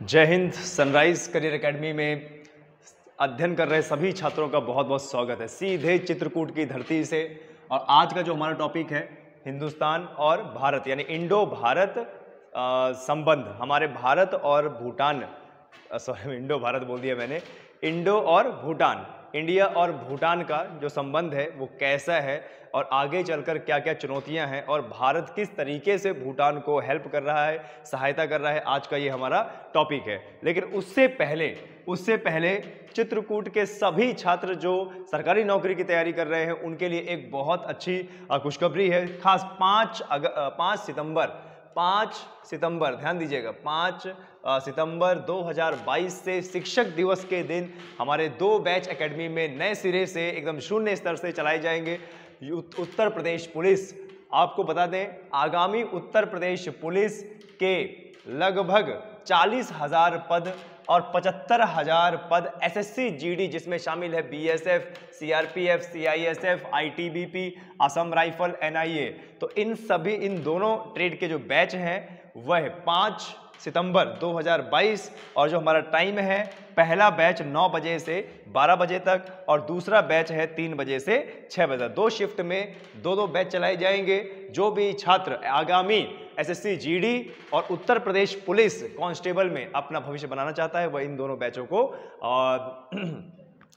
जय Hind. Sunrise career academy में अध्ययन कर रहे सभी छात्रों का बहुत बहुत स्वागत है सीधे चित्रकूट की धरती से। और आज का जो हमारा टॉपिक है हिंदुस्तान और भारत यानी इंडो भारत संबंध। हमारे भारत और भूटान, सॉरी इंडो भारत बोल दिया मैंने, इंडो और भूटान, इंडिया और भूटान का जो संबंध है वो कैसा है और आगे चलकर क्या क्या चुनौतियां हैं और भारत किस तरीके से भूटान को हेल्प कर रहा है, सहायता कर रहा है, आज का ये हमारा टॉपिक है। लेकिन उससे पहले चित्रकूट के सभी छात्र जो सरकारी नौकरी की तैयारी कर रहे हैं उनके लिए एक बहुत अच्छी खुशखबरी है। खास 5 सितंबर ध्यान दीजिएगा, 5 सितंबर 2022 से शिक्षक दिवस के दिन हमारे 2 बैच एकेडमी में नए सिरे से एकदम शून्य स्तर से चलाए जाएंगे। उत्तर प्रदेश पुलिस, आपको बता दें आगामी उत्तर प्रदेश पुलिस के लगभग 40,000 पद और 75,000 पद एसएससी जीडी जिसमें शामिल है BSF, CRPF, CISF, ITBP, Assam rifle, NIA. तो इन दोनों ट्रेड के जो बैच हैं वह 5 सितंबर 2022 और जो हमारा टाइम है, पहला बैच 9 बजे से 12 बजे तक और दूसरा बैच है 3 बजे से 6 बजे तक। 2 शिफ्ट में 2 बैच चलाए जाएंगे। जो भी छात्र आगामी एसएससी जीडी और उत्तर प्रदेश पुलिस कांस्टेबल में अपना भविष्य बनाना चाहता है वह इन दोनों बैचों को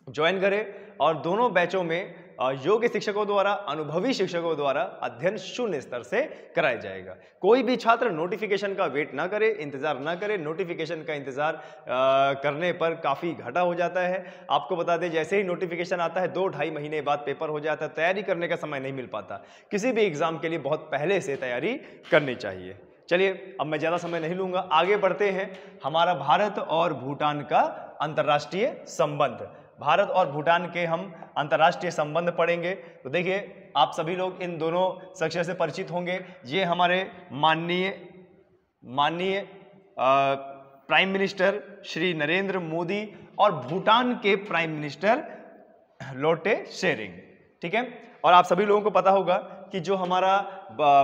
ज्वाइन करे। और दोनों बैचों में योग्य शिक्षकों द्वारा, अनुभवी शिक्षकों द्वारा अध्ययन शून्य स्तर से कराया जाएगा। कोई भी छात्र नोटिफिकेशन का वेट ना करे, इंतजार ना करे। नोटिफिकेशन का इंतजार करने पर काफ़ी घाटा हो जाता है। आपको बता दें जैसे ही नोटिफिकेशन आता है 2-2.5 महीने बाद पेपर हो जाता है, तैयारी करने का समय नहीं मिल पाता। किसी भी एग्जाम के लिए बहुत पहले से तैयारी करनी चाहिए। चलिए अब मैं ज़्यादा समय नहीं लूँगा, आगे बढ़ते हैं। हमारा भारत और भूटान का अंतर्राष्ट्रीय संबंध, भारत और भूटान के हम अंतर्राष्ट्रीय संबंध पढ़ेंगे। तो देखिए आप सभी लोग इन दोनों शख्सियत से परिचित होंगे। ये हमारे माननीय प्राइम मिनिस्टर श्री नरेंद्र मोदी और भूटान के प्राइम मिनिस्टर लोटे शेरिंग, ठीक है। और आप सभी लोगों को पता होगा कि जो हमारा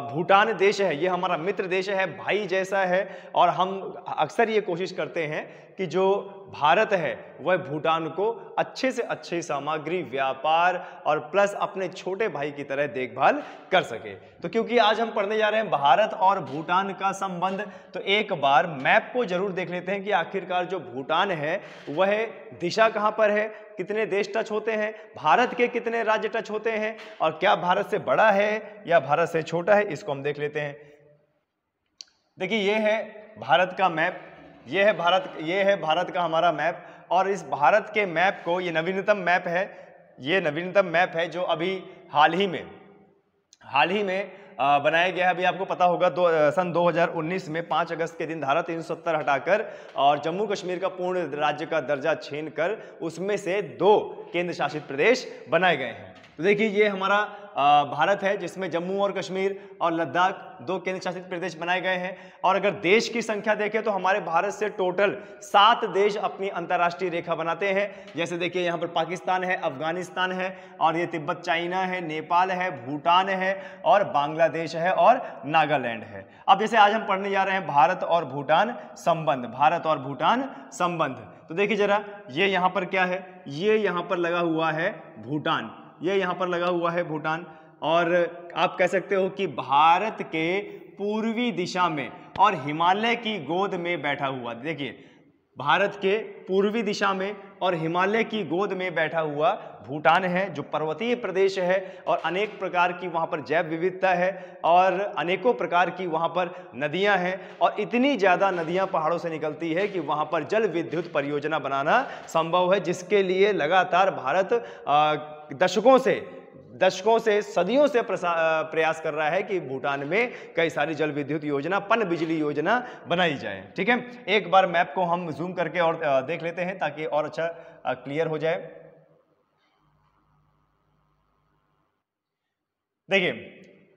भूटान देश है ये हमारा मित्र देश है, भाई जैसा है। और हम अक्सर ये कोशिश करते हैं कि जो भारत है वह भूटान को अच्छे से अच्छी सामग्री, व्यापार और प्लस अपने छोटे भाई की तरह देखभाल कर सके। तो क्योंकि आज हम पढ़ने जा रहे हैं भारत और भूटान का संबंध, तो एक बार मैप को जरूर देख लेते हैं कि आखिरकार जो भूटान है वह दिशा कहाँ पर है, कितने देश टच होते हैं, भारत के कितने राज्य टच होते हैं और क्या भारत से बड़ा है या भारत से छोटा है, इसको हम देख लेते हैं। देखिए ये है भारत का मैप, ये है भारत का हमारा मैप। और इस भारत के मैप को, ये नवीनतम मैप है जो अभी हाल ही में बनाया गया है। अभी आपको पता होगा सन 2019 में 5 अगस्त के दिन धारा 370 हटाकर और जम्मू कश्मीर का पूर्ण राज्य का दर्जा छीनकर उसमें से 2 केंद्र शासित प्रदेश बनाए गए हैं। तो देखिए ये हमारा भारत है जिसमें जम्मू और कश्मीर और लद्दाख 2 केंद्र शासित प्रदेश बनाए गए हैं। और अगर देश की संख्या देखें तो हमारे भारत से टोटल 7 देश अपनी अंतर्राष्ट्रीय रेखा बनाते हैं। जैसे देखिए यहाँ पर पाकिस्तान है, अफगानिस्तान है और ये तिब्बत चाइना है, नेपाल है, भूटान है और बांग्लादेश है और नागालैंड है। अब जैसे आज हम पढ़ने जा रहे हैं भारत और भूटान संबंध, तो देखिए जरा ये यहाँ पर क्या है, ये यहाँ पर लगा हुआ है भूटान, ये यहाँ पर लगा हुआ है भूटान। और आप कह सकते हो कि भारत के पूर्वी दिशा में और हिमालय की गोद में बैठा हुआ, देखिए भारत के पूर्वी दिशा में और हिमालय की गोद में बैठा हुआ भूटान है जो पर्वतीय प्रदेश है और अनेक प्रकार की वहाँ पर जैव विविधता है और अनेकों प्रकार की वहाँ पर नदियाँ हैं। और इतनी ज़्यादा नदियाँ पहाड़ों से निकलती है कि वहाँ पर जल विद्युत परियोजना बनाना संभव है, जिसके लिए लगातार भारत दशकों से सदियों से प्रयास कर रहा है कि भूटान में कई सारी जल विद्युत योजना, पन बिजली योजना बनाई जाए, ठीक है। एक बार मैप को हम जूम करके और देख लेते हैं ताकि और अच्छा क्लियर हो जाए। देखिए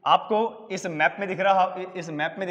आपको इस मैप में दिख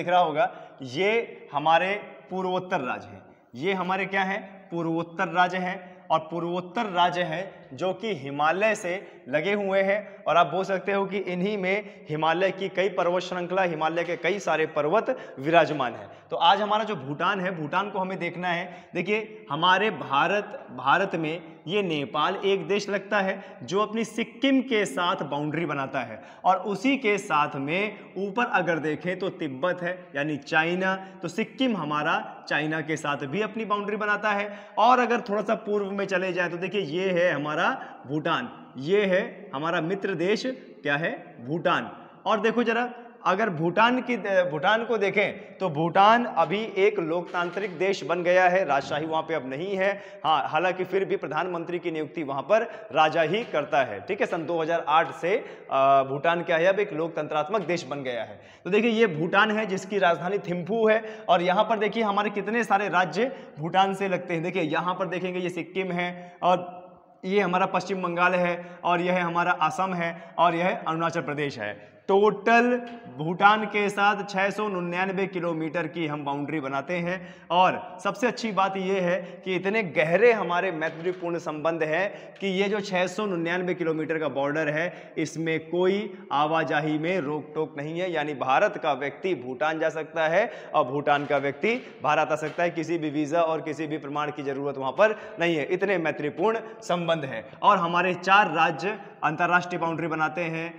रहा होगा ये हमारे पूर्वोत्तर राज्य हैं, ये हमारे क्या हैं, पूर्वोत्तर राज्य हैं। और पूर्वोत्तर राज्य हैं जो कि हिमालय से लगे हुए हैं, और आप बोल सकते हो कि इन्हीं में हिमालय की कई पर्वत श्रृंखला, हिमालय के कई सारे पर्वत विराजमान है। तो आज हमारा जो भूटान है, भूटान को हमें देखना है। देखिए हमारे भारत में ये नेपाल एक देश लगता है जो अपनी सिक्किम के साथ बाउंड्री बनाता है, और उसी के साथ में ऊपर अगर देखें तो तिब्बत है यानी चाइना, तो सिक्किम हमारा चाइना के साथ भी अपनी बाउंड्री बनाता है। और अगर थोड़ा सा पूर्व में चले जाए तो देखिए ये है हमारा भूटान, ये है हमारा मित्र देश क्या है, भूटान। और देखो जरा अगर भूटान को देखें तो भूटान अभी एक लोकतांत्रिक देश बन गया है, राजशाही वहां पे अब नहीं है। हाँ, हालांकि फिर भी प्रधानमंत्री की नियुक्ति वहां पर राजा ही करता है, ठीक है। सन 2008 से भूटान क्या है, अब एक लोकतंत्रात्मक देश बन गया है। तो देखिए ये भूटान है जिसकी राजधानी थिम्पू है, और यहाँ पर देखिए हमारे कितने सारे राज्य भूटान से लगते हैं। देखिए यहाँ पर देखेंगे ये सिक्किम है, और ये हमारा पश्चिम बंगाल है, और यह हमारा असम है, और यह अरुणाचल प्रदेश है। टोटल भूटान के साथ 699 किलोमीटर की हम बाउंड्री बनाते हैं। और सबसे अच्छी बात यह है कि इतने गहरे हमारे मैत्रीपूर्ण संबंध है कि ये जो 699 किलोमीटर का बॉर्डर है, इसमें कोई आवाजाही में रोक टोक नहीं है, यानी भारत का व्यक्ति भूटान जा सकता है और भूटान का व्यक्ति भारत आ सकता है। किसी भी वीजा और किसी भी प्रमाण की जरूरत वहां पर नहीं है, इतने मैत्रीपूर्ण संबंध है। और हमारे 4 राज्य अंतर्राष्ट्रीय बाउंड्री बनाते हैं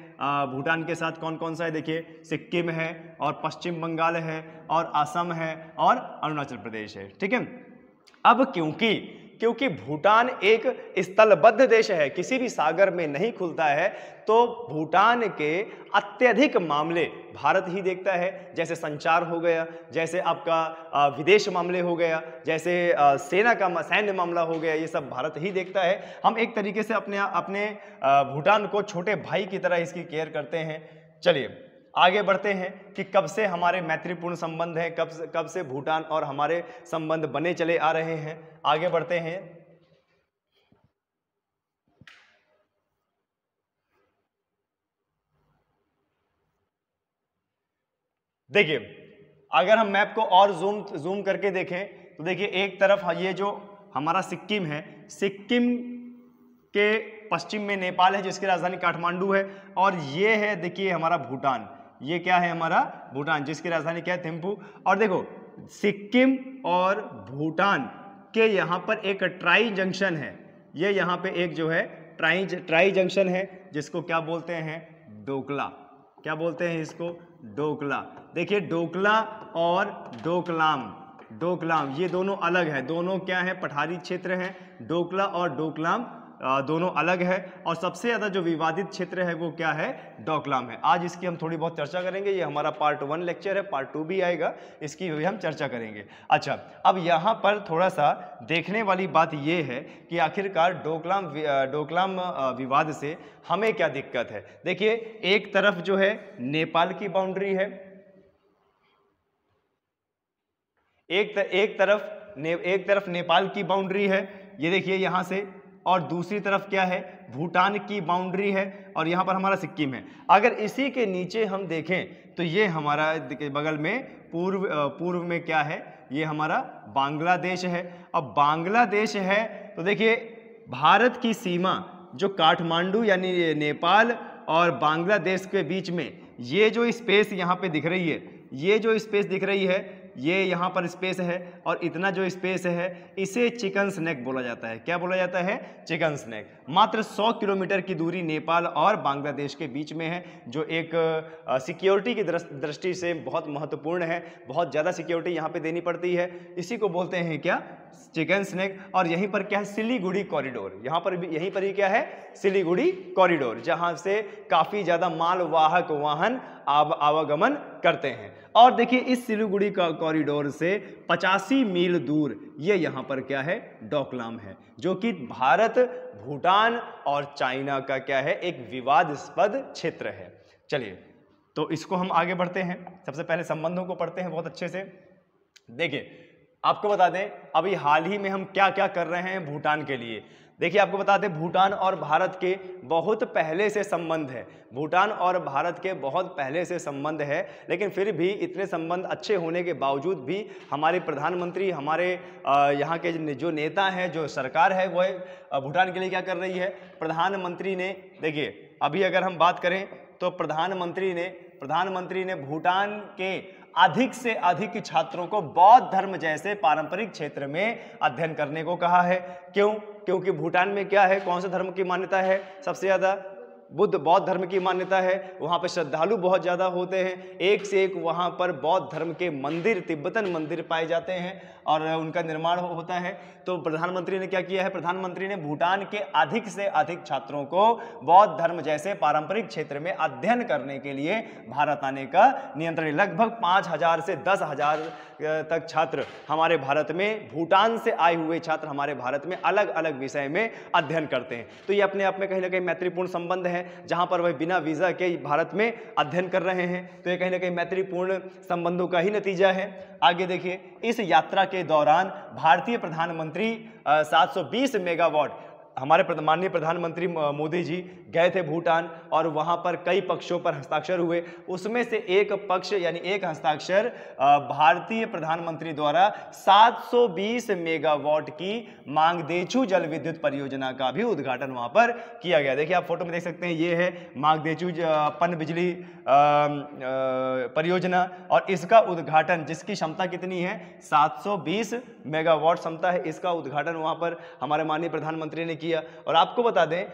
भूटान के साथ। कौन कौन सा है, देखिए सिक्किम है, और पश्चिम बंगाल है, और असम है, और अरुणाचल प्रदेश है, ठीक है। अब क्योंकि भूटान एक स्थलबद्ध देश है, किसी भी सागर में नहीं खुलता है, तो भूटान के अत्यधिक मामले भारत ही देखता है। जैसे संचार हो गया, जैसे आपका विदेश मामले हो गया, जैसे सेना का सैन्य मामला हो गया, ये सब भारत ही देखता है। हम एक तरीके से अपने भूटान को छोटे भाई की तरह इसकी केयर करते हैं। चलिए आगे बढ़ते हैं कि कब से हमारे मैत्रीपूर्ण संबंध हैं, कब से भूटान और हमारे संबंध बने चले आ रहे हैं। आगे बढ़ते हैं। देखिए अगर हम मैप को और जूम करके देखें तो देखिए एक तरफ ये जो हमारा सिक्किम है, सिक्किम के पश्चिम में नेपाल है जिसकी राजधानी काठमांडू है, और ये है देखिए हमारा भूटान, ये क्या है हमारा भूटान जिसकी राजधानी क्या है, थिम्पू। और देखो सिक्किम और भूटान के यहाँ पर एक ट्राई जंक्शन है, ये यहाँ पे एक जो है ट्राई जंक्शन है जिसको क्या बोलते हैं, डोकला। क्या बोलते हैं इसको, डोकला। देखिए डोकला और डोकलाम ये दोनों अलग है, दोनों क्या है, पठारी क्षेत्र हैं। डोकला और डोकलाम दोनों अलग है, और सबसे ज्यादा जो विवादित क्षेत्र है वो क्या है, डोकलाम है। आज इसकी हम थोड़ी बहुत चर्चा करेंगे, ये हमारा पार्ट 1 लेक्चर है, पार्ट 2 भी आएगा, इसकी भी हम चर्चा करेंगे। अच्छा, अब यहाँ पर थोड़ा सा देखने वाली बात ये है कि आखिरकार डोकलाम विवाद से हमें क्या दिक्कत है। देखिए एक तरफ जो है नेपाल की बाउंड्री है, एक तरफ नेपाल की बाउंड्री है, ये देखिए यहां से, और दूसरी तरफ क्या है, भूटान की बाउंड्री है, और यहां पर हमारा सिक्किम है। अगर इसी के नीचे हम देखें तो ये हमारा बगल में पूर्व में क्या है, ये हमारा बांग्लादेश है। अब बांग्लादेश है तो देखिए भारत की सीमा जो काठमांडू यानी नेपाल और बांग्लादेश के बीच में ये जो स्पेस यहाँ पे दिख रही है, ये जो स्पेस दिख रही है, ये यहाँ पर स्पेस है, और इतना जो स्पेस है इसे चिकन स्नैक बोला जाता है। क्या बोला जाता है, चिकन स्नैक। मात्र 100 किलोमीटर की दूरी नेपाल और बांग्लादेश के बीच में है, जो एक सिक्योरिटी की दृष्टि से बहुत महत्वपूर्ण है। बहुत ज़्यादा सिक्योरिटी यहाँ पे देनी पड़ती है, इसी को बोलते हैं क्या, चिकन स्नैक। और यहीं पर क्या है, सिलीगुड़ी कॉरिडोर, यहाँ पर भी यहीं पर ही क्या है, सिलीगुड़ी कॉरिडोर, जहाँ से काफ़ी ज़्यादा मालवाहक वाहन आवागमन करते हैं। और देखिए इस सिलीगुड़ी का कॉरिडोर से 85 मील दूर ये यहाँ पर क्या है, डोकलाम है, जो कि भारत, भूटान और चाइना का क्या है, एक विवादास्पद क्षेत्र है। चलिए तो इसको हम आगे बढ़ते हैं। सबसे पहले संबंधों को पढ़ते हैं बहुत अच्छे से। देखिए आपको बता दें अभी हाल ही में हम क्या क्या कर रहे हैं भूटान के लिए। देखिए आपको बता दें, भूटान और भारत के बहुत पहले से संबंध है, भूटान और भारत के बहुत पहले से संबंध है, लेकिन फिर भी इतने संबंध अच्छे होने के बावजूद भी हमारे प्रधानमंत्री, हमारे यहाँ के जो नेता हैं, जो सरकार है, वह भूटान के लिए क्या कर रही है। प्रधानमंत्री ने, देखिए अभी अगर हम बात करें तो प्रधानमंत्री ने भूटान के अधिक से अधिक छात्रों को बौद्ध धर्म जैसे पारंपरिक क्षेत्र में अध्ययन करने को कहा है। क्यों? क्योंकि भूटान में क्या है, कौन से धर्म की मान्यता है सबसे ज्यादा? बौद्ध धर्म की मान्यता है। वहाँ पर श्रद्धालु बहुत ज़्यादा होते हैं, एक से एक वहाँ पर बौद्ध धर्म के मंदिर, तिब्बतन मंदिर पाए जाते हैं और उनका निर्माण होता है। तो प्रधानमंत्री ने क्या किया है, प्रधानमंत्री ने भूटान के अधिक से अधिक छात्रों को बौद्ध धर्म जैसे पारंपरिक क्षेत्र में अध्ययन करने के लिए भारत आने का नियंत्रण। लगभग 5,000 से 10,000 तक छात्र हमारे भारत में, भूटान से आए हुए छात्र हमारे भारत में अलग अलग विषय में अध्ययन करते हैं। तो ये अपने आप में कहीं ना कहीं मैत्रीपूर्ण संबंध है, जहां पर वह बिना वीजा के भारत में अध्ययन कर रहे हैं। तो ये कहीं ना कहीं मैत्रीपूर्ण संबंधों का ही नतीजा है। आगे देखिए, इस यात्रा के दौरान भारतीय प्रधानमंत्री 720 मेगावाट, हमारे माननीय प्रधानमंत्री मोदी जी गए थे भूटान और वहां पर कई पक्षों पर हस्ताक्षर हुए। उसमें से एक पक्ष यानी एक हस्ताक्षर भारतीय प्रधानमंत्री द्वारा 720 मेगावाट की मांगदेचू जल विद्युत परियोजना का भी उद्घाटन वहां पर किया गया। देखिए आप फोटो में देख सकते हैं, ये है मांगदेचू पन बिजली परियोजना और इसका उद्घाटन, जिसकी क्षमता कितनी है, 720 मेगावाट क्षमता है। इसका उद्घाटन वहां पर हमारे माननीय प्रधानमंत्री ने किया। और आपको बता दें,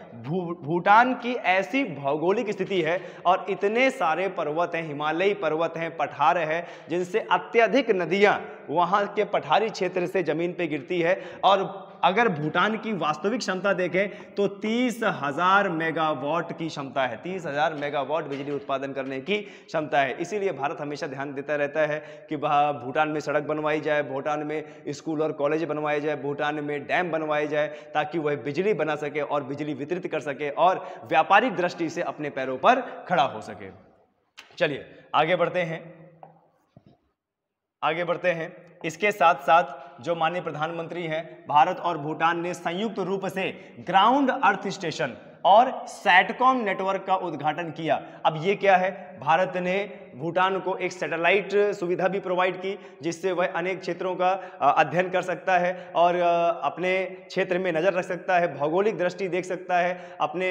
भूटान की ऐसी भौगोलिक स्थिति है और इतने सारे पर्वत हैं, हिमालयी पर्वत हैं, पठार है, जिनसे अत्यधिक नदियां वहां के पठारी क्षेत्र से जमीन पे गिरती है। और अगर भूटान की वास्तविक क्षमता देखें तो 30,000 मेगावाट की क्षमता है, 30,000 मेगावाट बिजली उत्पादन करने की क्षमता है। इसीलिए भारत हमेशा ध्यान देता रहता है कि भूटान में सड़क बनवाई जाए, भूटान में स्कूल और कॉलेज बनवाए जाए, भूटान में डैम बनवाए जाए, ताकि वह बिजली बना सके और बिजली वितरित कर सके और व्यापारिक दृष्टि से अपने पैरों पर खड़ा हो सके। चलिए आगे बढ़ते हैं। इसके साथ साथ जो माननीय प्रधानमंत्री हैं, भारत और भूटान ने संयुक्त रूप से ग्राउंड अर्थ स्टेशन और सैटकॉम नेटवर्क का उद्घाटन किया। अब ये क्या है, भारत ने भूटान को एक सैटेलाइट सुविधा भी प्रोवाइड की, जिससे वह अनेक क्षेत्रों का अध्ययन कर सकता है और अपने क्षेत्र में नज़र रख सकता है, भौगोलिक दृष्टि देख सकता है, अपने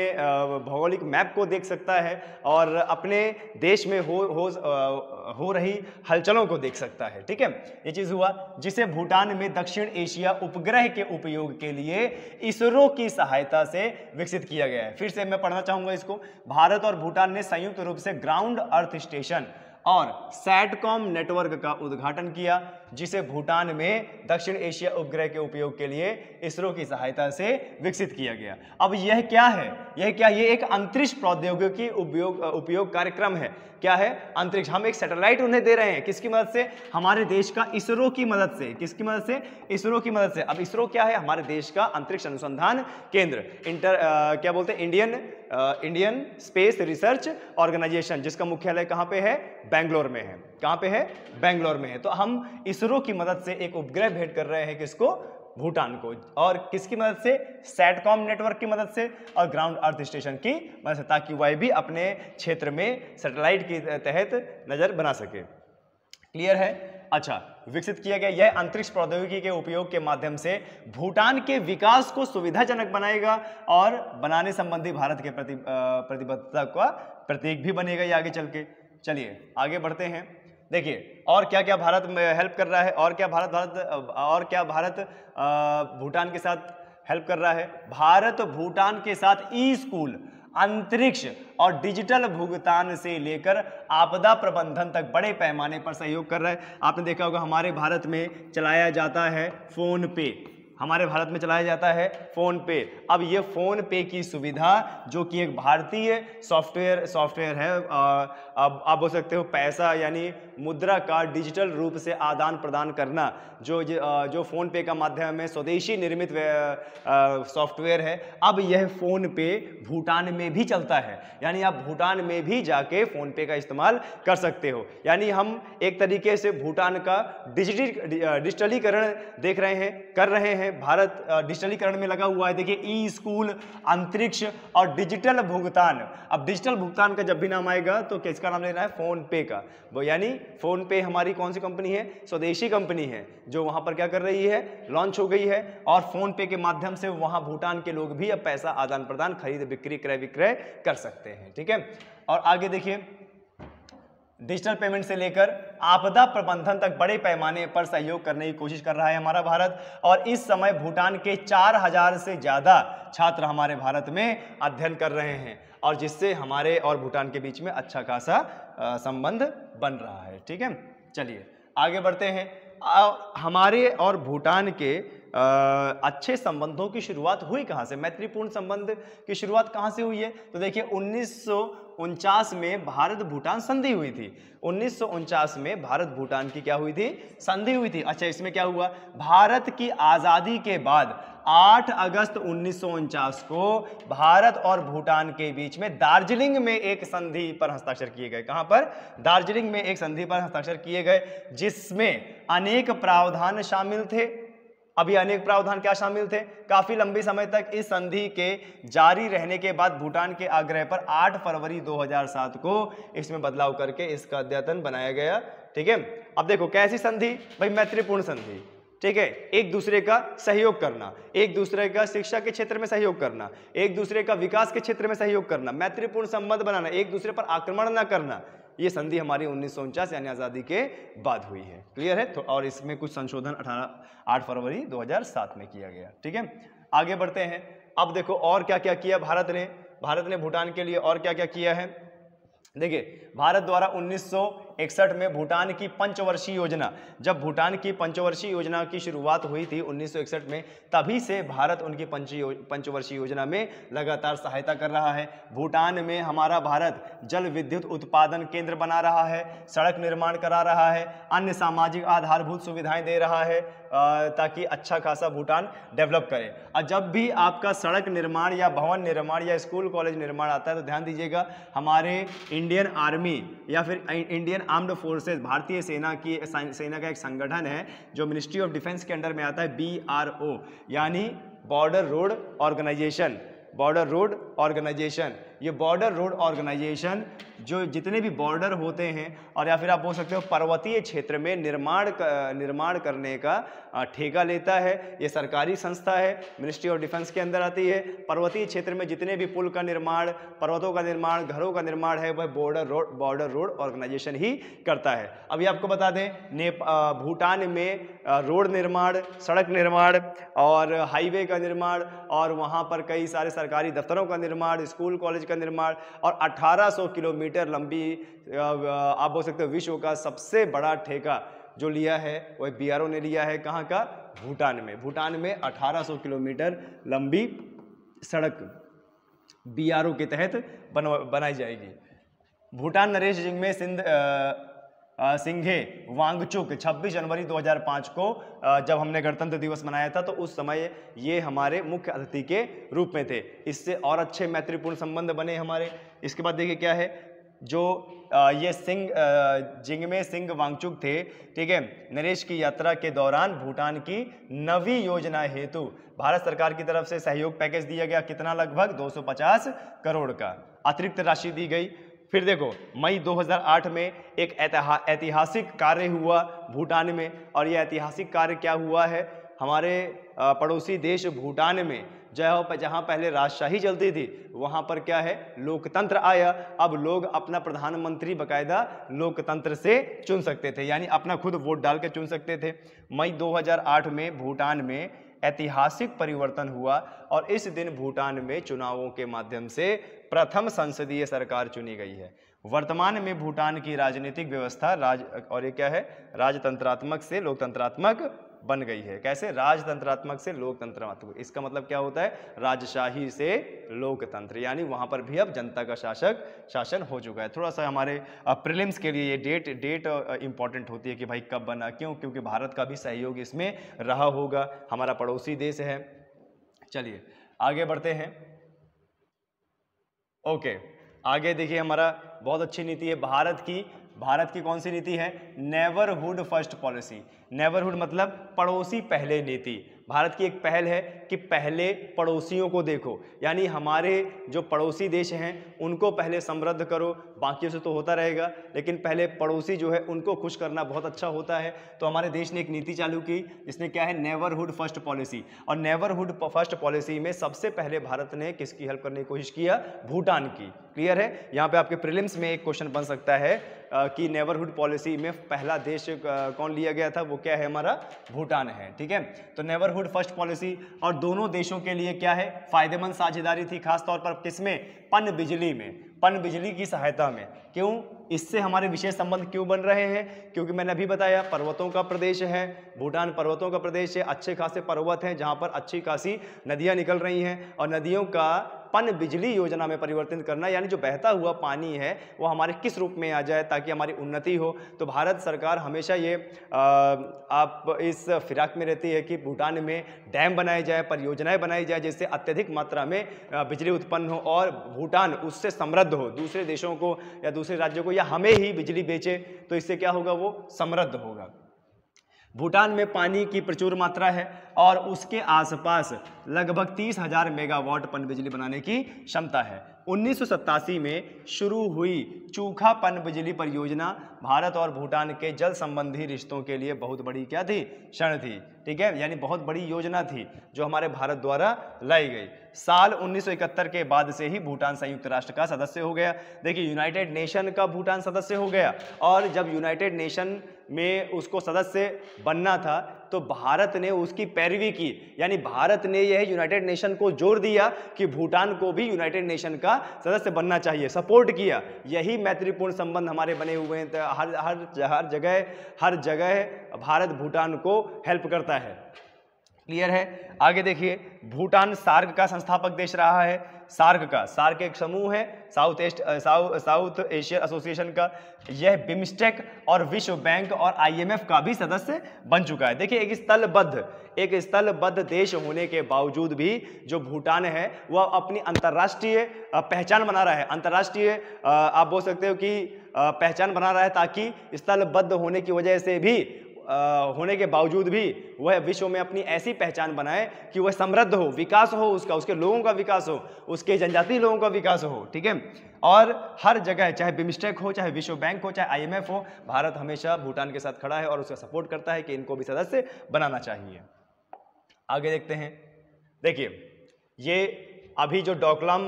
भौगोलिक मैप को देख सकता है और अपने देश में हो रही हलचलों को देख सकता है। ठीक है, ये चीज़ हुआ, जिसे भूटान में दक्षिण एशिया उपग्रह के उपयोग के लिए इसरो की सहायता से विकसित किया गया है। फिर से मैं पढ़ना चाहूंगा इसको। भारत और भूटान ने संयुक्त रूप से ग्राउंड अर्थ स्टेशन और सैटकॉम नेटवर्क का उद्घाटन किया, जिसे भूटान में दक्षिण एशिया उपग्रह के उपयोग के लिए इसरो की सहायता से विकसित किया गया। अब यह क्या है, ये एक अंतरिक्ष प्रौद्योगिकी उपयोग कार्यक्रम है। क्या है, अंतरिक्ष। हम एक सैटेलाइट उन्हें दे रहे हैं, किसकी मदद से, हमारे देश का इसरो की मदद से। किसकी मदद से, इसरो की मदद से। अब इसरो क्या है, हमारे देश का अंतरिक्ष अनुसंधान केंद्र, क्या बोलते हैं, इंडियन स्पेस रिसर्च ऑर्गेनाइजेशन, जिसका मुख्यालय कहाँ पे है, बेंगलोर में है। कहाँ पे है, बेंगलोर में है। तो हम इसरो की मदद से एक उपग्रह भेंट कर रहे हैं, किसको, भूटान को। और किसकी मदद से, सैटकॉम नेटवर्क की मदद से और ग्राउंड अर्थ स्टेशन की मदद से, ताकि वह भी अपने क्षेत्र में सैटेलाइट के तहत नजर बना सके। क्लियर है। अच्छा, विकसित किया गया यह अंतरिक्ष प्रौद्योगिकी के उपयोग के माध्यम से भूटान के विकास को सुविधाजनक बनाएगा और बनाने संबंधी भारत के प्रतिबद्धता का प्रतीक भी बनेगा ये आगे चल के। चलिए आगे बढ़ते हैं। देखिए और क्या क्या भारत में हेल्प कर रहा है, और क्या भारत भूटान के साथ हेल्प कर रहा है। भारत भूटान के साथ ई स्कूल, अंतरिक्ष और डिजिटल भुगतान से लेकर आपदा प्रबंधन तक बड़े पैमाने पर सहयोग कर रहा है। आपने देखा होगा हमारे भारत में चलाया जाता है फोन पे, हमारे भारत में चलाया जाता है फोन पे। अब ये फोन पे की सुविधा जो कि एक भारतीय सॉफ्टवेयर है, अब आप बोल सकते हो पैसा यानी मुद्रा का डिजिटल रूप से आदान प्रदान करना, जो फ़ोन पे का माध्यम है, स्वदेशी निर्मित सॉफ्टवेयर है, अब यह फ़ोन पे भूटान में भी चलता है। यानी आप भूटान में भी जाके फ़ोन पे का इस्तेमाल कर सकते हो। यानी हम एक तरीके से भूटान का डिजिटलीकरण कर रहे हैं। भारत डिजिटलीकरण में लगा हुआ है। देखिए, ई स्कूल, अंतरिक्ष और डिजिटल भुगतान। अब डिजिटल भुगतान का जब भी नाम आएगा तो किसका नाम लेना है? फोन पे का। वो यानी फोन पे हमारी कौन सी कंपनी है? स्वदेशी कंपनी है, जो वहां पर क्या कर रही है? लॉन्च हो गई है। और फोन पे के माध्यम से वहां भूटान के लोग भी अब पैसा आदान प्रदान, खरीद बिक्री, क्रय विक्रय कर सकते हैं। ठीक है, और आगे देखिए, डिजिटल पेमेंट से लेकर आपदा प्रबंधन तक बड़े पैमाने पर सहयोग करने की कोशिश कर रहा है हमारा भारत। और इस समय भूटान के 4000 से ज़्यादा छात्र हमारे भारत में अध्ययन कर रहे हैं, और जिससे हमारे और भूटान के बीच में अच्छा खासा संबंध बन रहा है। ठीक है, चलिए आगे बढ़ते हैं। हमारे और भूटान के अच्छे संबंधों की शुरुआत हुई कहाँ से? मैत्रीपूर्ण संबंध की शुरुआत कहाँ से हुई है? तो देखिए, 1949 में भारत भूटान संधि हुई थी। 1949 में भारत भूटान की क्या हुई थी? संधि हुई थी। अच्छा, इसमें क्या हुआ? भारत की आज़ादी के बाद 8 अगस्त 1949 को भारत और भूटान के बीच में दार्जिलिंग में एक संधि पर हस्ताक्षर किए गए। कहां पर? दार्जिलिंग में एक संधि पर हस्ताक्षर किए गए, जिसमें अनेक प्रावधान शामिल थे। अभी अनेक प्रावधान क्या शामिल थे? काफी लंबी समय तक इस संधि के जारी रहने के बाद भूटान के आग्रह पर 8 फरवरी 2007 को इसमें बदलाव करके इसका अद्यतन बनाया गया। ठीक है, अब देखो कैसी संधि? भाई मैत्रीपूर्ण संधि। ठीक है, एक दूसरे का सहयोग करना, एक दूसरे का शिक्षा के क्षेत्र में सहयोग करना, एक दूसरे का विकास के क्षेत्र में सहयोग करना, मैत्रीपूर्ण संबंध बनाना, एक दूसरे पर आक्रमण न करना। ये संधि हमारी 1949 यानी आज़ादी के बाद हुई है। क्लियर है? तो और इसमें कुछ संशोधन 8 फरवरी 2007 में किया गया। ठीक है, आगे बढ़ते हैं। अब देखो और क्या क्या किया भारत ने भूटान के लिए और क्या क्या किया है। देखिए, भारत द्वारा 1961 में भूटान की पंचवर्षीय योजना, जब भूटान की पंचवर्षीय योजना की शुरुआत हुई थी 1961 में, तभी से भारत उनकी पंचवर्षीय योजना में लगातार सहायता कर रहा है। भूटान में हमारा भारत जल विद्युत उत्पादन केंद्र बना रहा है, सड़क निर्माण करा रहा है, अन्य सामाजिक आधारभूत सुविधाएं दे रहा है, ताकि अच्छा खासा भूटान डेवलप करे। और जब भी आपका सड़क निर्माण या भवन निर्माण या स्कूल कॉलेज निर्माण आता है तो ध्यान दीजिएगा, हमारे इंडियन आर्मी या फिर इंडियन आर्म्ड फोर्सेस, भारतीय सेना का एक संगठन है जो मिनिस्ट्री ऑफ डिफेंस के अंडर में आता है, BRO यानी border road organisation. Border road organisation, ये बॉर्डर रोड ऑर्गेनाइजेशन जो जितने भी बॉर्डर होते हैं, और या फिर आप बोल सकते हो पर्वतीय क्षेत्र में निर्माण करने का ठेका लेता है। ये सरकारी संस्था है, मिनिस्ट्री ऑफ डिफेंस के अंदर आती है। पर्वतीय क्षेत्र में जितने भी पुल का निर्माण, पर्वतों का निर्माण, घरों का निर्माण है, वह बॉर्डर रोड ऑर्गेनाइजेशन ही करता है। अभी आपको बता दें, भूटान में रोड निर्माण, सड़क निर्माण और हाईवे का निर्माण, और वहाँ पर कई सारे सरकारी दफ्तरों का निर्माण, स्कूल कॉलेज का निर्माण, और 1800 किलोमीटर लंबी आप बोल सकते हो विश्व का सबसे बड़ा ठेका जो लिया है वह BRO ने लिया है। कहाँ का? भूटान में। भूटान में 1800 किलोमीटर लंबी सड़क BRO के तहत बनाई जाएगी। भूटान नरेश जिंगमे सिंघे वांगचुक 26 जनवरी 2005 को जब हमने गणतंत्र दिवस मनाया था तो उस समय ये हमारे मुख्य अतिथि के रूप में थे। इससे और अच्छे मैत्रीपूर्ण संबंध बने हमारे। इसके बाद देखिए क्या है, जो ये जिंगमे सिंह वांगचुक थे, ठीक है, नरेश की यात्रा के दौरान भूटान की नवी योजना हेतु भारत सरकार की तरफ से सहयोग पैकेज दिया गया। कितना? लगभग 250 करोड़ का अतिरिक्त राशि दी गई। फिर देखो, मई 2008 में एक ऐतिहासिक कार्य हुआ भूटान में, और यह ऐतिहासिक कार्य क्या हुआ है? हमारे पड़ोसी देश भूटान में जहाँ पहले राजशाही चलती थी वहाँ पर क्या है? लोकतंत्र आया। अब लोग अपना प्रधानमंत्री बकायदा लोकतंत्र से चुन सकते थे, यानी अपना खुद वोट डाल के चुन सकते थे। मई 2008 में भूटान में ऐतिहासिक परिवर्तन हुआ, और इस दिन भूटान में चुनावों के माध्यम से प्रथम संसदीय सरकार चुनी गई है। वर्तमान में भूटान की राजनीतिक व्यवस्था और ये क्या है? राजतंत्रात्मक से लोकतंत्रात्मक बन गई है। कैसे? राजतंत्रात्मक से लोकतंत्रात्मक। इसका मतलब क्या होता है? राजशाही से लोकतंत्र, यानी वहां पर भी अब जनता का शासन हो चुका है। थोड़ा सा हमारे प्रीलिम्स के लिए ये डेट इंपॉर्टेंट होती है कि भाई कब बना, क्यों? क्योंकि भारत का भी सहयोग इसमें रहा होगा, हमारा पड़ोसी देश है। चलिए आगे बढ़ते हैं। ओके, आगे देखिए, हमारा बहुत अच्छी नीति है भारत की कौन सी नीति है? Neighbourhood first policy. नेबरहुड मतलब पड़ोसी पहले नीति। भारत की एक पहल है कि पहले पड़ोसियों को देखो, यानी हमारे जो पड़ोसी देश हैं उनको पहले समृद्ध करो, बाकियों से तो होता रहेगा, लेकिन पहले पड़ोसी जो है उनको खुश करना बहुत अच्छा होता है। तो हमारे देश ने एक नीति चालू की जिसने क्या है? Neighbourhood first policy. और नेबरहुड फर्स्ट पॉलिसी में सबसे पहले भारत ने किसकी हेल्प करने की कोशिश किया? भूटान की। क्लियर है? यहाँ पे आपके प्रीलिम्स में एक क्वेश्चन बन सकता है कि नेबरहुड पॉलिसी में पहला देश कौन लिया गया था? वो क्या है? हमारा भूटान है। ठीक है, तो नेबरहुड फर्स्ट पॉलिसी, और दोनों देशों के लिए क्या है? फायदेमंद साझेदारी थी, खासतौर पर किसमें? पनबिजली में, पनबिजली की सहायता में। क्यों? इससे हमारे विशेष संबंध क्यों बन रहे हैं? क्योंकि मैंने अभी बताया पर्वतों का प्रदेश है, भूटान पर्वतों का प्रदेश है, अच्छे खासे पर्वत हैं जहां पर अच्छी खासी नदियां निकल रही हैं, और नदियों का पन बिजली योजना में परिवर्तित करना, यानी जो बहता हुआ पानी है वो हमारे किस रूप में आ जाए ताकि हमारी उन्नति हो। तो भारत सरकार हमेशा ये आप इस फिराक में रहती है कि भूटान में डैम बनाए जाए, परियोजनाएं बनाई जाए, जिससे अत्यधिक मात्रा में बिजली उत्पन्न हो और भूटान उससे समृद्ध हो, दूसरे देशों को या दूसरे राज्यों को या हमें ही बिजली बेचे, तो इससे क्या होगा? वो समृद्ध होगा। भूटान में पानी की प्रचुर मात्रा है और उसके आसपास लगभग 30,000 मेगावाट पनबिजली बनाने की क्षमता है। 1987 में शुरू हुई चूखा पनबिजली परियोजना भारत और भूटान के जल संबंधी रिश्तों के लिए बहुत बड़ी क्या थी? क्षण थी। ठीक है, यानी बहुत बड़ी योजना थी जो हमारे भारत द्वारा लाई गई। साल 1971 के बाद से ही भूटान संयुक्त राष्ट्र का सदस्य हो गया। देखिए, यूनाइटेड नेशन का भूटान सदस्य हो गया, और जब यूनाइटेड नेशन में उसको सदस्य बनना था तो भारत ने उसकी पैरवी की, यानी भारत ने यह यूनाइटेड नेशन को जोर दिया कि भूटान को भी यूनाइटेड नेशन का सदस्य बनना चाहिए, सपोर्ट किया। यही मैत्रीपूर्ण संबंध हमारे बने हुए हैं। हर जगह भारत भूटान को हेल्प करता है। क्लियर है? आगे देखिए, भूटान सार्क का संस्थापक देश रहा है। सार्क एक समूह है साउथ एशिया एसोसिएशन का। यह बिम्स्टेक और विश्व बैंक और IMF का भी सदस्य बन चुका है। देखिए, एक स्थलबद्ध देश होने के बावजूद भी जो भूटान है वह अपनी अंतर्राष्ट्रीय पहचान बना रहा है। अंतर्राष्ट्रीय आप बोल सकते हो कि पहचान बना रहा है, ताकि स्थलबद्ध होने की वजह से भी होने के बावजूद भी वह विश्व में अपनी ऐसी पहचान बनाए कि वह समृद्ध हो, विकास हो उसका, उसके लोगों का विकास हो, उसके जनजातीय लोगों का विकास हो। ठीक है, और हर जगह, चाहे बिम्स्टेक हो, चाहे विश्व बैंक हो, चाहे IMF हो, भारत हमेशा भूटान के साथ खड़ा है और उसका सपोर्ट करता है कि इनको भी सदस्य बनाना चाहिए। आगे देखते हैं। देखिए, ये अभी जो डोकलाम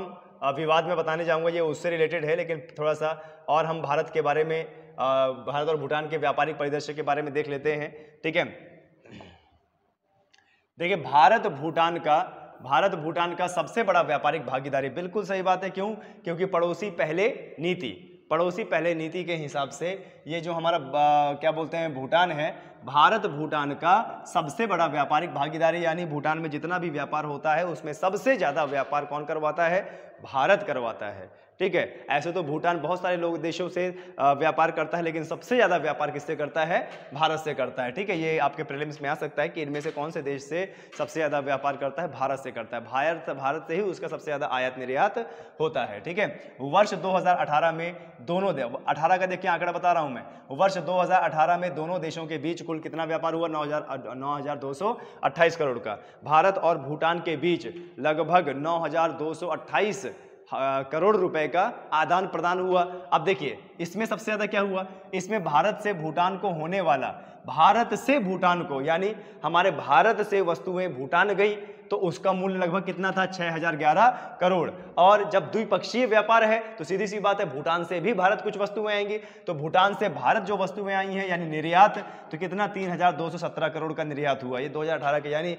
विवाद में बताने जाऊंगा ये उससे रिलेटेड है, लेकिन थोड़ा सा और हम भारत के बारे में, भारत और भूटान के व्यापारिक परिदृश्य के बारे में देख लेते हैं। ठीक है, देखिए, भारत भूटान का सबसे बड़ा व्यापारिक भागीदारी, बिल्कुल सही बात है। क्यों? क्योंकि पड़ोसी पहले नीति के हिसाब से ये जो हमारा क्या बोलते हैं भूटान है, भारत भूटान का सबसे बड़ा व्यापारिक भागीदारी, यानी भूटान में जितना भी व्यापार होता है उसमें सबसे ज्यादा व्यापार कौन करवाता है? भारत करवाता है। ठीक है, ऐसे तो भूटान बहुत सारे लोग देशों से व्यापार करता है, लेकिन सबसे ज्यादा व्यापार किससे करता है? भारत से करता है। ठीक है, ये आपके प्रीलिम्स में आ सकता है कि इनमें से कौन से देश से सबसे ज्यादा व्यापार करता है? भारत से करता है। भारत से ही उसका सबसे ज्यादा आयात निर्यात होता है। ठीक है, वर्ष 2018 में दोनों 18 का देखिए आंकड़ा बता रहा हूं मैं, वर्ष 2018 में दोनों देशों के बीच कुल कितना व्यापार हुआ? 9,228 करोड़ का। भारत और भूटान के बीच लगभग 9,228 करोड़ रुपए का आदान प्रदान हुआ। अब देखिए, इसमें सबसे ज्यादा क्या हुआ? इसमें भारत से भूटान को होने वाला, भारत से भूटान को, यानी हमारे भारत से वस्तुएं भूटान गई तो उसका मूल्य लगभग कितना था? 6,011 करोड़। और जब द्विपक्षीय व्यापार है तो सीधी सी बात है भूटान से भी भारत कुछ वस्तुएं आएंगी, तो भूटान से भारत जो वस्तुएं आई हैं यानी निर्यात, तो कितना? 3,217 करोड़ का निर्यात हुआ। ये 2018 के, यानी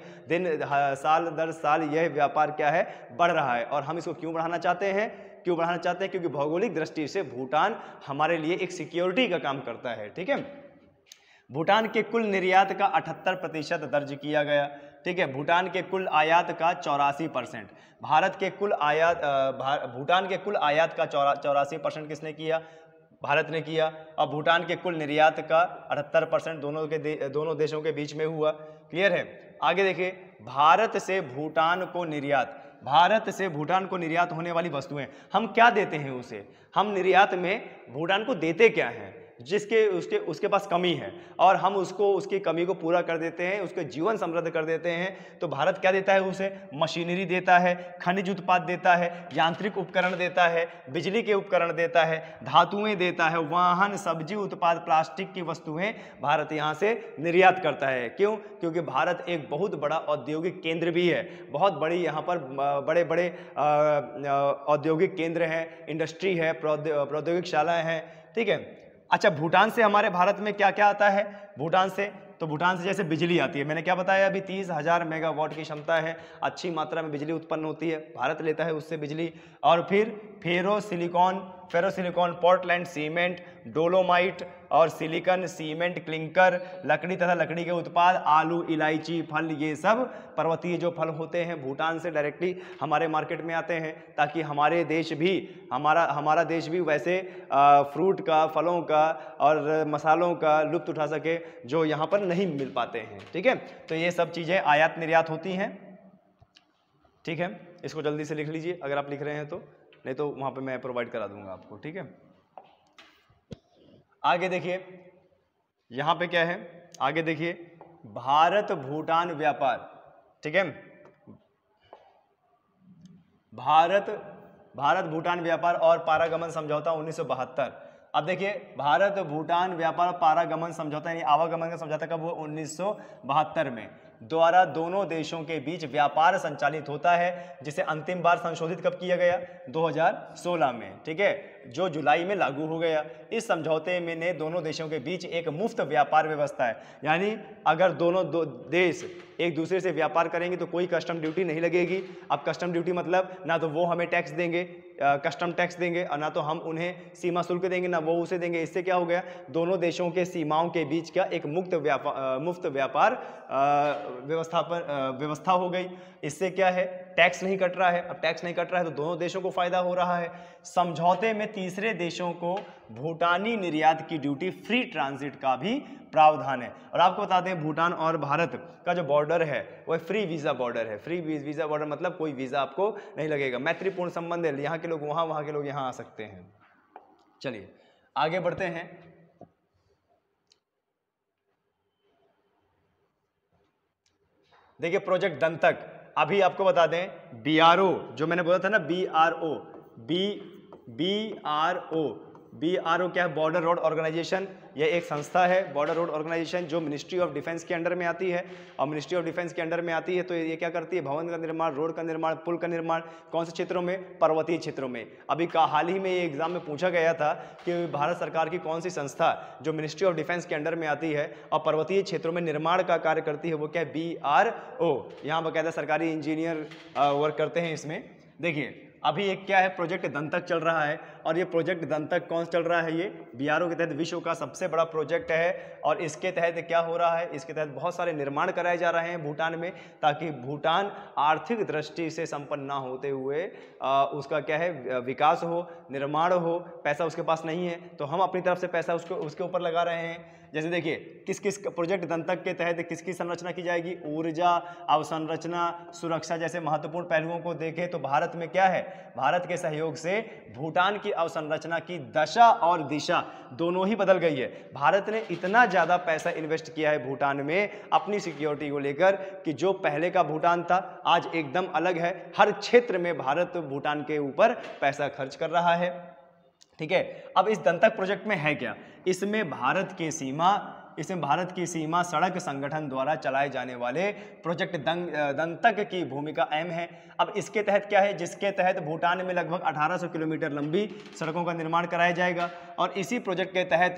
साल दर साल यह व्यापार क्या है? बढ़ रहा है। और हम इसको क्यों बढ़ाना चाहते हैं? क्योंकि भौगोलिक दृष्टि से भूटान हमारे लिए एक सिक्योरिटी का काम करता है। ठीक है, भूटान के कुल निर्यात का 78% दर्ज किया गया। ठीक है, भूटान के कुल आयात का 84%, भारत के कुल आयात भूटान के कुल आयात का 84% किसने किया? भारत ने किया। और भूटान के कुल निर्यात का 78% दोनों देशों के बीच में हुआ। क्लियर है? आगे देखिए, भारत से भूटान को निर्यात होने वाली वस्तुएं हम क्या देते हैं उसे? हम निर्यात में भूटान को देते क्या हैं? उसके पास कमी है और हम उसकी कमी को पूरा कर देते हैं, उसके जीवन समृद्ध कर देते हैं। तो भारत क्या देता है उसे? मशीनरी देता है, खनिज उत्पाद देता है, यांत्रिक उपकरण देता है, बिजली के उपकरण देता है, धातुएं देता है, वाहन, सब्जी उत्पाद, प्लास्टिक की वस्तुएं भारत यहाँ से निर्यात करता है। क्यों? क्योंकि भारत एक बहुत बड़ा औद्योगिक केंद्र भी है। बहुत बड़ी यहाँ पर बड़े बड़े औद्योगिक केंद्र हैं, इंडस्ट्री है, प्रौद्योगिक शालाएं हैं। ठीक है। अच्छा, भूटान से हमारे भारत में क्या क्या आता है? भूटान से जैसे बिजली आती है, मैंने क्या बताया अभी, 30,000 मेगावाट की क्षमता है, अच्छी मात्रा में बिजली उत्पन्न होती है, भारत लेता है उससे बिजली। और फिर फेरोसिलिकॉन, पोर्टलैंड सीमेंट, डोलोमाइट और सिलिकॉन, सीमेंट, क्लिंकर, लकड़ी तथा लकड़ी के उत्पाद, आलू, इलायची, फल, ये सब पर्वतीय जो फल होते हैं भूटान से डायरेक्टली हमारे मार्केट में आते हैं, ताकि हमारा देश भी वैसे फ्रूट का, फलों का और मसालों का लुत्फ उठा सके जो यहाँ पर नहीं मिल पाते हैं। ठीक है, तो ये सब चीज़ें आयात निर्यात होती हैं। ठीक है, इसको जल्दी से लिख लीजिए अगर आप लिख रहे हैं तो, नहीं तो वहाँ पे मैं प्रोवाइड करा दूंगा आपको। ठीक है, आगे देखिए, यहाँ पे क्या है, आगे देखिए, भारत भूटान व्यापार। ठीक है, भारत भूटान व्यापार और पारागमन समझौता 1972। अब देखिए, भारत भूटान व्यापार पारागमन समझौता यानी आवागमन का समझौता कब हुआ? 1972 में द्वारा दोनों देशों के बीच व्यापार संचालित होता है, जिसे अंतिम बार संशोधित कब किया गया? 2016 में। ठीक है, जो जुलाई में लागू हो गया। इस समझौते में ने दोनों देशों के बीच एक मुफ्त व्यापार व्यवस्था है, यानी अगर दोनों देश एक दूसरे से व्यापार करेंगे तो कोई कस्टम ड्यूटी नहीं लगेगी। अब कस्टम ड्यूटी मतलब ना तो वो हमें टैक्स देंगे, कस्टम टैक्स देंगे, और ना तो हम उन्हें सीमा शुल्क देंगे, ना वो उसे देंगे। इससे क्या हो गया? दोनों देशों के सीमाओं के बीच का एक मुफ्त व्यापार व्यवस्था हो गई। इससे क्या है? टैक्स नहीं कट रहा है। अब टैक्स नहीं कट रहा है तो दोनों देशों को फायदा हो रहा है। समझौते में तीसरे देशों को भूटानी निर्यात की ड्यूटी फ्री ट्रांजिट का भी प्रावधान है। और आपको बता दें, भूटान और भारत का जो बॉर्डर है वो फ्री वीजा बॉर्डर है। फ्री वीजा बॉर्डर मतलब कोई वीजा आपको नहीं लगेगा। मैत्रीपूर्ण संबंध है, यहाँ के लोग वहाँ के लोग यहाँ आ सकते हैं। चलिए आगे बढ़ते हैं। देखिए, प्रोजेक्ट दंतक, अभी आपको बता दें, BRO जो मैंने बोला था ना, BRO क्या है? Border road organisation. यह एक संस्था है, बॉर्डर रोड ऑर्गेनाइजेशन, जो मिनिस्ट्री ऑफ डिफेंस के अंडर में आती है। और मिनिस्ट्री ऑफ डिफेंस के अंडर में आती है तो ये क्या करती है? भवन का निर्माण, रोड का निर्माण, पुल का निर्माण। कौन से क्षेत्रों में? पर्वतीय क्षेत्रों में। अभी हाल ही में ये एग्जाम में पूछा गया था कि भारत सरकार की कौन सी संस्था जो मिनिस्ट्री ऑफ डिफेंस के अंडर में आती है और पर्वतीय क्षेत्रों में निर्माण का कार्य करती है, वो क्या है? BRO। यहाँ बाकायदा सरकारी इंजीनियर वर्क करते हैं इसमें। देखिए, अभी एक क्या है? प्रोजेक्ट दंतक चल रहा है। और ये प्रोजेक्ट दंतक कौन चल रहा है? ये BRO के तहत विश्व का सबसे बड़ा प्रोजेक्ट है। और इसके तहत क्या हो रहा है? इसके तहत बहुत सारे निर्माण कराए जा रहे हैं भूटान में, ताकि भूटान आर्थिक दृष्टि से संपन्न ना होते हुए उसका क्या है? विकास हो, निर्माण हो। पैसा उसके पास नहीं है तो हम अपनी तरफ से पैसा उसके ऊपर लगा रहे हैं। जैसे देखिए, किस प्रोजेक्ट दंतक के तहत किसकी संरचना की जाएगी? ऊर्जा, अवसंरचना, सुरक्षा जैसे महत्वपूर्ण पहलुओं को देखें तो भारत में क्या है? भारत के सहयोग से भूटान की अवसंरचना की दशा और दिशा दोनों ही बदल गई है। भारत ने इतना ज़्यादा पैसा इन्वेस्ट किया है भूटान में अपनी सिक्योरिटी को लेकर कि जो पहले का भूटान था आज एकदम अलग है। हर क्षेत्र में भारत भूटान के ऊपर पैसा खर्च कर रहा है। ठीक है, अब इस दंतक प्रोजेक्ट में है क्या? इसमें भारत की सीमा सड़क संगठन द्वारा चलाए जाने वाले प्रोजेक्ट दंतक की भूमिका अहम है। अब इसके तहत क्या है? जिसके तहत भूटान में लगभग 1800 किलोमीटर लंबी सड़कों का निर्माण कराया जाएगा। और इसी प्रोजेक्ट के तहत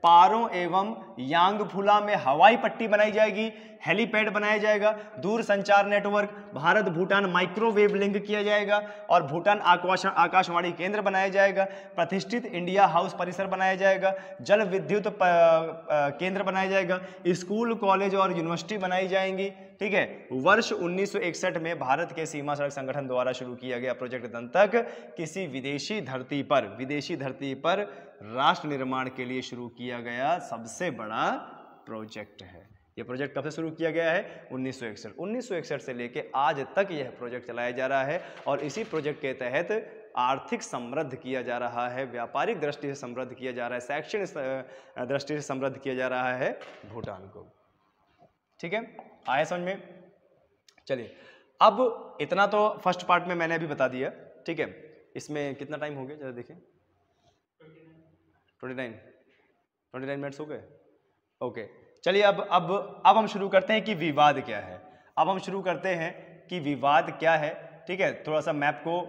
पारो एवं यांगफुला में हवाई पट्टी बनाई जाएगी, हेलीपैड बनाया जाएगा, दूर संचार network, Bharat Bhutan microwave link किया जाएगा और भूटान आकाशवाणी केंद्र बनाया जाएगा, प्रतिष्ठित इंडिया हाउस परिसर बनाया जाएगा, जल विद्युत केंद्र बनाया जाएगा, स्कूल कॉलेज और यूनिवर्सिटी बनाई जाएंगी। ठीक है, वर्ष 1961 में भारत के सीमा सड़क संगठन द्वारा शुरू किया गया प्रोजेक्ट दंतक किसी विदेशी धरती पर राष्ट्र निर्माण के लिए शुरू किया गया सबसे बड़ा प्रोजेक्ट है। ये प्रोजेक्ट कब से शुरू किया गया है? 1961 से लेके आज तक यह प्रोजेक्ट चलाया जा रहा है और इसी प्रोजेक्ट के तहत आर्थिक समृद्ध किया जा रहा है, व्यापारिक दृष्टि से समृद्ध किया जा रहा है, शैक्षणिक दृष्टि से समृद्ध किया जा रहा है भूटान को। ठीक है, आया समझ में? चलिए, अब इतना तो फर्स्ट पार्ट में मैंने अभी बता दिया। ठीक है, इसमें कितना टाइम हो गया जरा देखिए, 29 मिनट्स हो गए। ओके, चलिए अब हम शुरू करते हैं कि विवाद क्या है। अब हम शुरू करते हैं कि विवाद क्या है। ठीक है, थोड़ा सा मैप को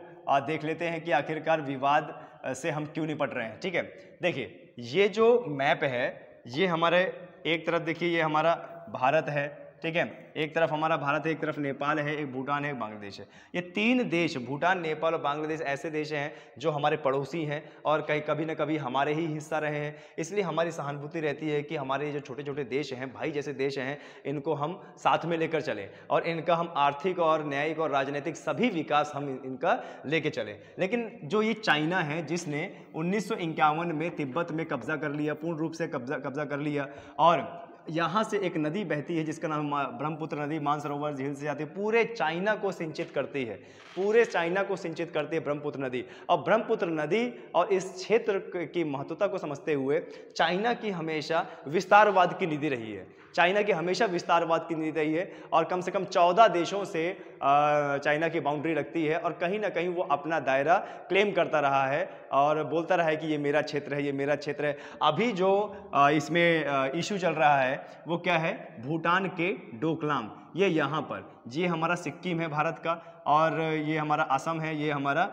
देख लेते हैं कि आखिरकार विवाद से हम क्यों निपट रहे हैं। ठीक है, देखिए ये जो मैप है ये हमारे एक तरफ देखिए ये हमारा भारत है। ठीक है, एक तरफ हमारा भारत है, एक तरफ नेपाल है, एक भूटान है, एक बांग्लादेश है। ये तीन देश भूटान, नेपाल और बांग्लादेश ऐसे देश हैं जो हमारे पड़ोसी हैं और कहीं कभी न कभी हमारे ही हिस्सा रहे हैं। इसलिए हमारी सहानुभूति रहती है कि हमारे जो छोटे छोटे देश हैं, भाई जैसे देश हैं, इनको हम साथ में लेकर चलें और इनका हम आर्थिक और न्यायिक और राजनीतिक सभी विकास हम इनका लेके चलें। लेकिन जो ये चाइना है जिसने 1951 में तिब्बत में कब्जा कर लिया, पूर्ण रूप से कब्जा कर लिया और यहाँ से एक नदी बहती है जिसका नाम ब्रह्मपुत्र नदी, मानसरोवर झील से जाती है, पूरे चाइना को सिंचित करती है, पूरे चाइना को सिंचित करती है ब्रह्मपुत्र नदी। और ब्रह्मपुत्र नदी और इस क्षेत्र की महत्वता को समझते हुए चाइना की हमेशा विस्तारवाद की नीति रही है, चाइना की हमेशा विस्तारवाद की नीति रही है और कम से कम 14 देशों से चाइना की बाउंड्री रखती है और कहीं ना कहीं वो अपना दायरा क्लेम करता रहा है और बोलता रहा है कि ये मेरा क्षेत्र है, ये मेरा क्षेत्र है। अभी जो इसमें इशू चल रहा है वो क्या है? भूटान के डोकलाम, ये यहाँ पर, ये हमारा सिक्किम है भारत का और ये हमारा असम है, ये हमारा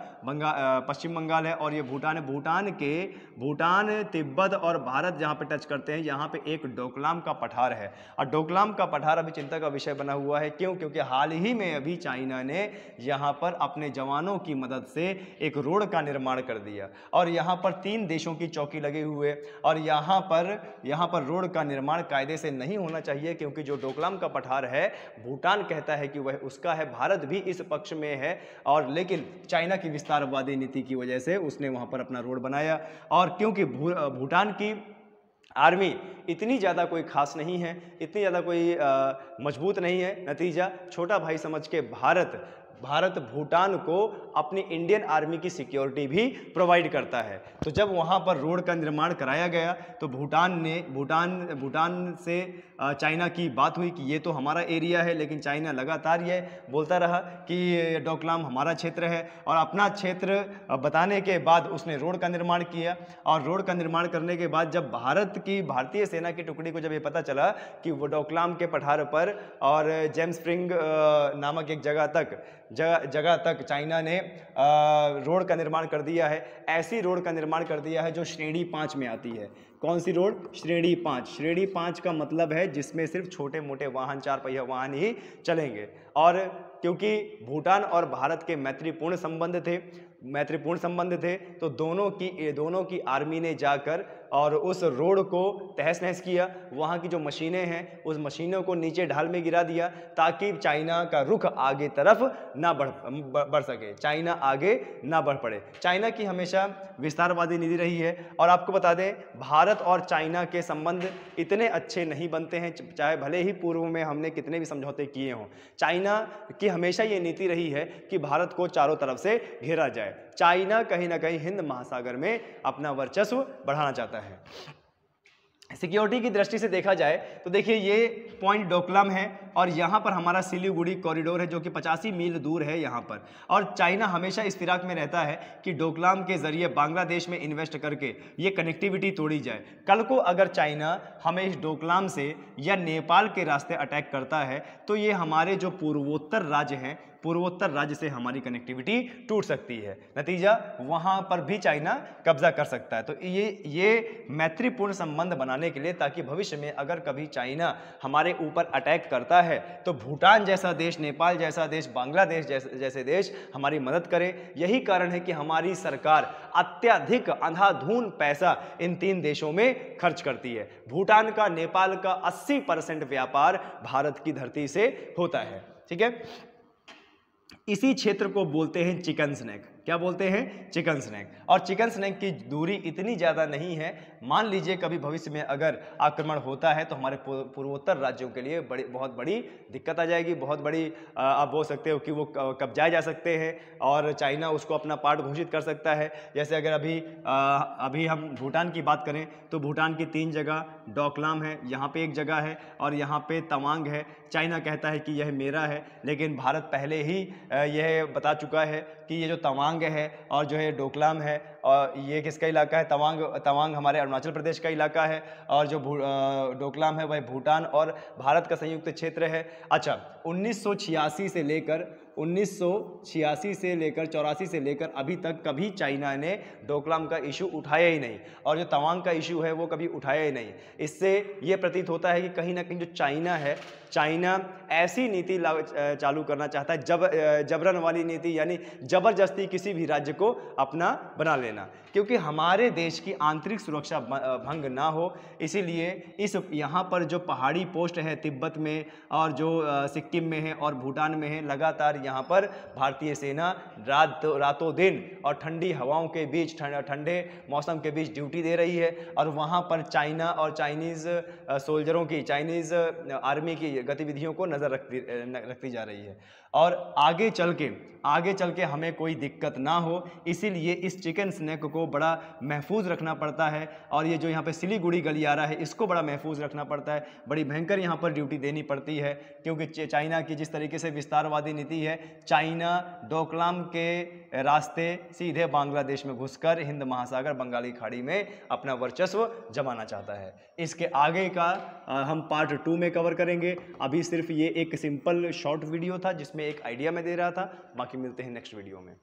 पश्चिम बंगाल है और ये भूटान है। भूटान, तिब्बत और भारत जहाँ पे टच करते हैं, यहाँ पे एक डोकलाम का पठार है और डोकलाम का पठार अभी चिंता का विषय बना हुआ है। क्यों? क्योंकि हाल ही में अभी चाइना ने यहाँ पर अपने जवानों की मदद से एक रोड का निर्माण कर दिया और यहाँ पर 3 देशों की चौकी लगे हुए और यहाँ पर रोड का निर्माण कायदे से नहीं होना चाहिए क्योंकि जो डोकलाम का पठार है भूटान कहता है कि वह उसका है, भारत भी इस पक्ष में है और लेकिन चाइना की विस्तारवादी नीति की वजह से उसने वहां पर अपना रोड बनाया। और क्योंकि भूटान की आर्मी इतनी ज़्यादा कोई खास नहीं है, इतनी ज़्यादा कोई मजबूत नहीं है, नतीजा छोटा भाई समझ के भारत भूटान को अपनी इंडियन आर्मी की सिक्योरिटी भी प्रोवाइड करता है। तो जब वहाँ पर रोड का निर्माण कराया गया तो भूटान से चाइना की बात हुई कि ये तो हमारा एरिया है, लेकिन चाइना लगातार ये बोलता रहा कि डोकलाम हमारा क्षेत्र है और अपना क्षेत्र बताने के बाद उसने रोड का निर्माण किया और रोड का निर्माण करने के बाद जब भारतीय सेना की टुकड़ी को जब ये पता चला कि वो डोकलाम के पठार पर और जेम्स स्प्रिंग नामक एक जगह तक चाइना ने रोड का निर्माण कर दिया है, ऐसी रोड का निर्माण कर दिया है जो श्रेणी 5 में आती है। कौन सी रोड? श्रेणी 5। श्रेणी 5 का मतलब है जिसमें सिर्फ छोटे मोटे वाहन, 4 पहिया वाहन ही चलेंगे। और क्योंकि भूटान और भारत के मैत्रीपूर्ण संबंध थे तो दोनों की आर्मी ने जाकर और उस रोड को तहस नहस किया। वहाँ की जो मशीनें हैं उस मशीनों को नीचे ढाल में गिरा दिया ताकि चाइना का रुख आगे तरफ ना बढ़ सके, चाइना आगे ना बढ़ पड़े। चाइना की हमेशा विस्तारवादी नीति रही है और आपको बता दें भारत और चाइना के संबंध इतने अच्छे नहीं बनते हैं, चाहे भले ही पूर्व में हमने कितने भी समझौते किए हों। चाइना की हमेशा ये नीति रही है कि भारत को चारों तरफ से घेरा जाए। चाइना कहीं ना कहीं हिंद महासागर में अपना वर्चस्व बढ़ाना चाहता है। सिक्योरिटी की दृष्टि से देखा जाए तो देखिए ये पॉइंट डोकलाम है और यहाँ पर हमारा सिलीगुड़ी कॉरिडोर है जो कि 85 मील दूर है यहाँ पर। और चाइना हमेशा इस फिराक में रहता है कि डोकलाम के जरिए बांग्लादेश में इन्वेस्ट करके ये कनेक्टिविटी तोड़ी जाए। कल को अगर चाइना हमें इस डोकलाम से या नेपाल के रास्ते अटैक करता है तो ये हमारे जो पूर्वोत्तर राज्य हैं पूर्वोत्तर राज्य से हमारी कनेक्टिविटी टूट सकती है। नतीजा वहां पर भी चाइना कब्जा कर सकता है। तो ये मैत्रीपूर्ण संबंध बनाने के लिए, ताकि भविष्य में अगर कभी चाइना हमारे ऊपर अटैक करता है तो भूटान जैसा देश, नेपाल जैसा देश, बांग्लादेश जैसे देश हमारी मदद करे। यही कारण है कि हमारी सरकार अत्यधिक अंधाधुन पैसा इन 3 देशों में खर्च करती है। भूटान का, नेपाल का 80% व्यापार भारत की धरती से होता है। ठीक है, इसी क्षेत्र को बोलते हैं चिकन स्नैक। क्या बोलते हैं? Chicken snack. और चिकन स्नैक की दूरी इतनी ज़्यादा नहीं है। मान लीजिए कभी भविष्य में अगर आक्रमण होता है तो हमारे पूर्वोत्तर राज्यों के लिए बहुत बड़ी दिक्कत आ जाएगी, बहुत बड़ी आप बोल सकते हो कि वो कब्जाए जा सकते हैं और चाइना उसको अपना पार्ट घोषित कर सकता है। जैसे अगर अभी हम भूटान की बात करें तो भूटान की 3 जगह, डोकलाम है, यहाँ पे एक जगह है और यहाँ पे तवांग है। चाइना कहता है कि यह मेरा है, लेकिन भारत पहले ही यह बता चुका है कि ये जो तवांग है और जो है डोकलाम है, और ये किसका इलाका है? तवांग हमारे अरुणाचल प्रदेश का इलाका है और जो डोकलाम है वह भूटान और भारत का संयुक्त क्षेत्र है। अच्छा, 1986 से लेकर 84 से लेकर अभी तक कभी चाइना ने डोकलाम का इशू उठाया ही नहीं, और जो तवांग का इशू है वो कभी उठाया ही नहीं। इससे ये प्रतीत होता है कि कहीं ना कहीं जो चाइना है, चाइना ऐसी नीति चालू करना चाहता है, जबरन वाली नीति, यानी जबरदस्ती किसी भी राज्य को अपना बना लेना, क्योंकि हमारे देश की आंतरिक सुरक्षा भंग ना हो। इसीलिए इस यहाँ पर जो पहाड़ी पोस्ट है तिब्बत में और जो सिक्किम में है और भूटान में है, लगातार यहाँ पर भारतीय सेना रातों दिन और ठंडी हवाओं के बीच, ठंडे मौसम के बीच ड्यूटी दे रही है। और वहाँ पर चाइना और चाइनीज़ सोल्जरों की, चाइनीज़ आर्मी की गतिविधियों को नज़र रखती जा रही है। और आगे चल के हमें कोई दिक्कत ना हो, इसीलिए इस चिकन स्नैक को बड़ा महफूज रखना पड़ता है। और ये जो यहाँ पे सिलीगुड़ी गलियारा है, इसको बड़ा महफूज रखना पड़ता है। बड़ी भयंकर यहाँ पर ड्यूटी देनी पड़ती है, क्योंकि चाइना की जिस तरीके से विस्तारवादी नीति है, चाइना डोकलाम के रास्ते सीधे बांग्लादेश में घुसकर हिंद महासागर, बंगाली खाड़ी में अपना वर्चस्व जमाना चाहता है। इसके आगे का हम पार्ट 2 में कवर करेंगे। अभी सिर्फ ये एक सिंपल शॉर्ट वीडियो था जिसमें एक आइडिया मैं दे रहा था। बाकी मिलते हैं नेक्स्ट वीडियो में।